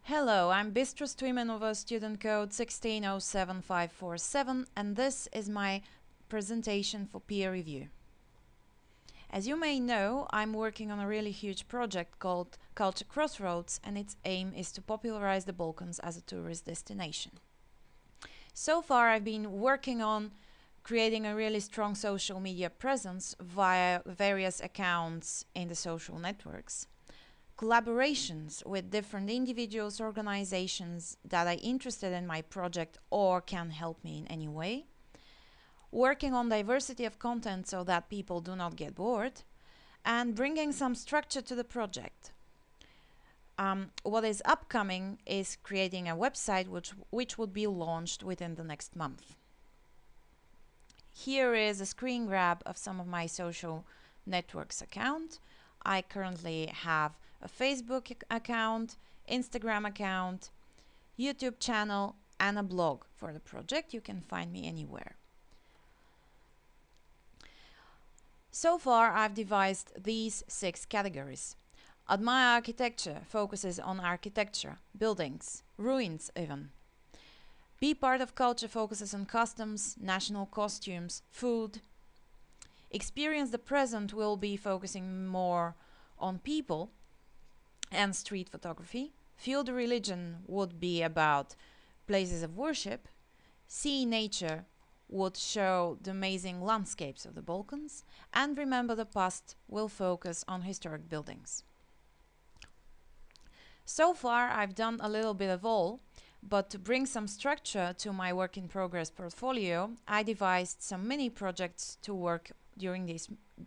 Hello, I'm Bistra Stoimenova, student code 1607547, and this is my presentation for peer review. As you may know, I'm working on a really huge project called Culture Crossroads, and its aim is to popularize the Balkans as a tourist destination. So far, I've been working on creating a really strong social media presence via various accounts in the social networks. Collaborations with different individuals, organizations that are interested in my project or can help me in any way. Working on diversity of content so that people do not get bored. And bringing some structure to the project. What is upcoming is creating a website which would be launched within the next month. Here is a screen grab of some of my social networks account. I currently have a Facebook account, Instagram account, YouTube channel, and a blog for the project. You can find me anywhere. So far, I've devised these 6 categories. Admire Architecture focuses on architecture, buildings, ruins even. Be Part of Culture focuses on customs, national costumes, food. Experience the Present will be focusing more on people and street photography. Feel the Religion would be about places of worship. See Nature would show the amazing landscapes of the Balkans. And Remember the Past will focus on historic buildings. So far, I've done a little bit of all, but to bring some structure to my work in progress portfolio, I devised some mini projects to work during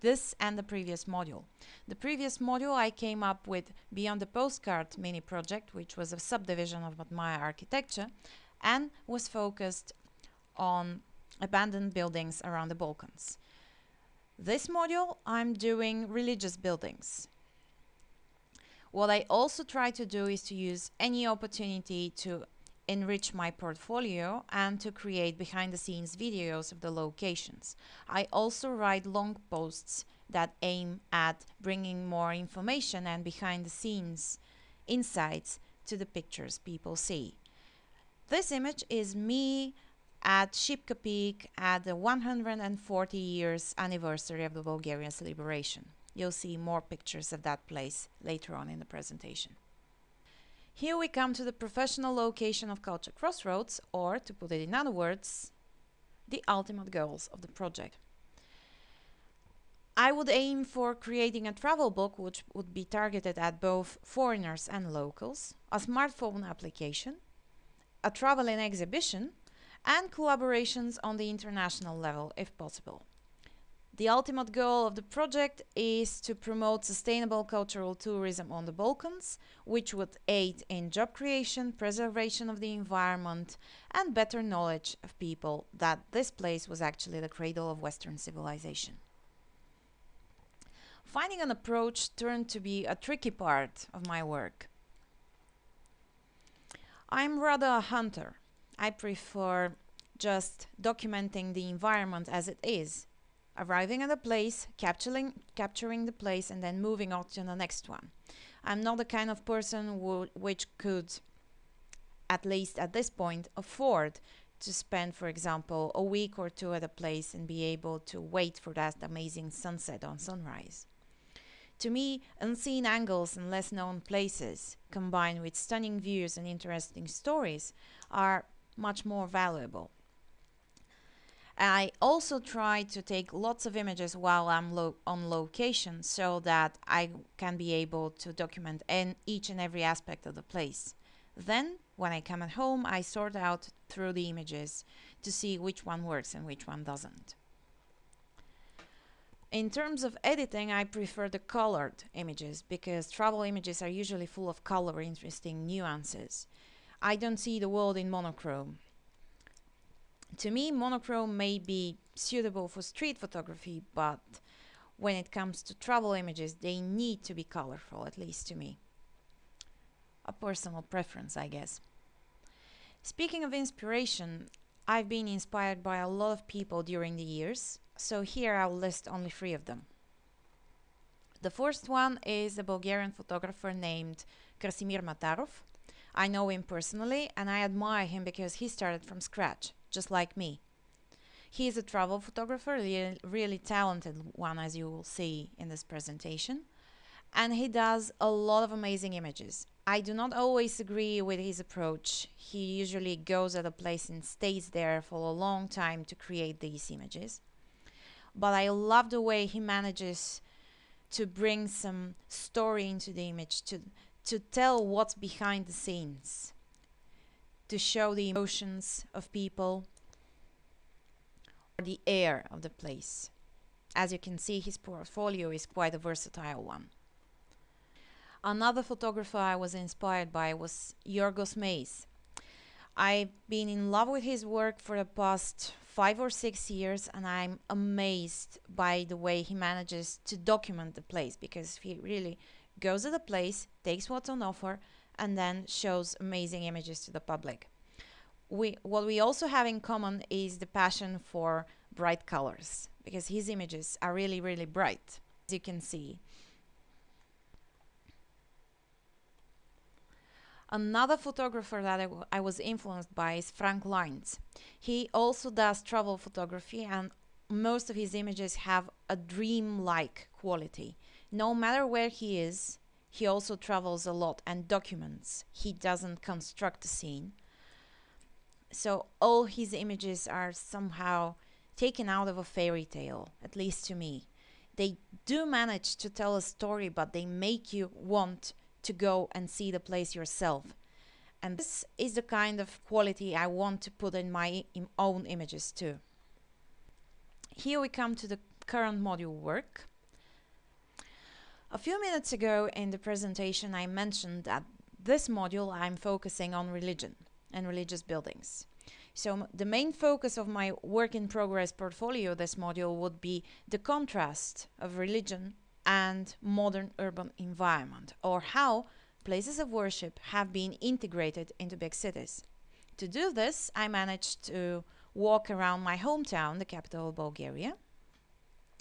this and the previous module. The previous module I came up with Beyond the Postcard mini project, which was a subdivision of Admire Architecture and was focused on abandoned buildings around the Balkans. This module I'm doing religious buildings. What I also try to do is to use any opportunity to enrich my portfolio and to create behind-the-scenes videos of the locations. I also write long posts that aim at bringing more information and behind-the-scenes insights to the pictures people see. This image is me at Shipka Peak at the 140 years anniversary of the Bulgarian's liberation. You'll see more pictures of that place later on in the presentation. Here we come to the professional location of Culture Crossroads, or to put it in other words, the ultimate goals of the project. I would aim for creating a travel book which would be targeted at both foreigners and locals, a smartphone application, a traveling exhibition, and collaborations on the international level if possible. The ultimate goal of the project is to promote sustainable cultural tourism on the Balkans, which would aid in job creation, preservation of the environment, and better knowledge of people that this place was actually the cradle of Western civilization. Finding an approach turned to be a tricky part of my work. I'm rather a hunter. I prefer just documenting the environment as it is. Arriving at a place, capturing the place, and then moving on to the next one. I'm not the kind of person which could, at least at this point, afford to spend, for example, a week or 2 at a place and be able to wait for that amazing sunset or sunrise. To me, unseen angles and less known places, combined with stunning views and interesting stories, are much more valuable. I also try to take lots of images while I'm on location so that I can be able to document each and every aspect of the place. Then, when I come at home, I sort out through the images to see which one works and which one doesn't. In terms of editing, I prefer the colored images because travel images are usually full of color, interesting nuances. I don't see the world in monochrome. To me, monochrome may be suitable for street photography, but when it comes to travel images, they need to be colorful, at least to me. A personal preference, I guess. Speaking of inspiration, I've been inspired by a lot of people during the years, so here I'll list only 3 of them. The first one is a Bulgarian photographer named Krasimir Matarov. I know him personally and I admire him because he started from scratch, just like me. He is a travel photographer, really talented one, as you will see in this presentation. And he does a lot of amazing images. I do not always agree with his approach. He usually goes at a place and stays there for a long time to create these images. But I love the way he manages to bring some story into the image, to tell what's behind the scenes, to show the emotions of people, or the air of the place. As you can see, his portfolio is quite a versatile one. Another photographer I was inspired by was Yorgos Meis. I've been in love with his work for the past 5 or 6 years, and I'm amazed by the way he manages to document the place, because he really goes to the place, takes what's on offer, and then shows amazing images to the public. What we also have in common is the passion for bright colors, because his images are really, really bright, as you can see. Another photographer that I was influenced by is Frank Lines. He also does travel photography, and most of his images have a dream-like quality. No matter where he is, he also travels a lot and documents. He doesn't construct a scene. So all his images are somehow taken out of a fairy tale, at least to me. They do manage to tell a story, but they make you want to go and see the place yourself. And this is the kind of quality I want to put in my own images too. Here we come to the current module work. A few minutes ago in the presentation I mentioned that this module I'm focusing on religion and religious buildings. So the main focus of my work in progress portfolio this module would be the contrast of religion and modern urban environment, or how places of worship have been integrated into big cities. To do this, I managed to walk around my hometown, the capital of Bulgaria.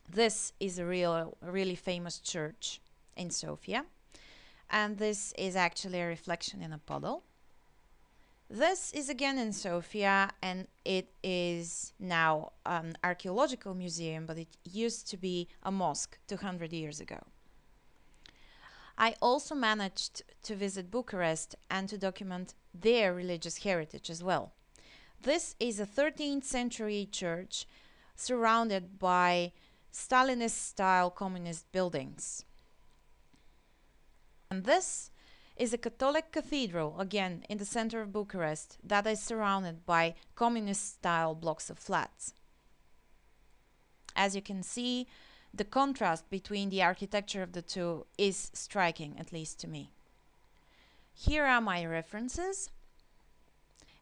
This is a really famous church in Sofia, and this is actually a reflection in a puddle. This is again in Sofia, and it is now an archaeological museum, but it used to be a mosque 200 years ago. I also managed to visit Bucharest and to document their religious heritage as well. This is a 13th century church surrounded by Stalinist-style communist buildings. And this is a Catholic cathedral, again in the center of Bucharest, that is surrounded by communist-style blocks of flats. As you can see, the contrast between the architecture of the two is striking, at least to me. Here are my references,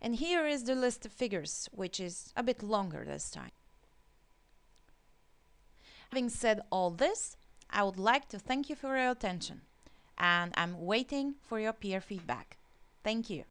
and here is the list of figures, which is a bit longer this time. Having said all this, I would like to thank you for your attention, and I'm waiting for your peer feedback. Thank you.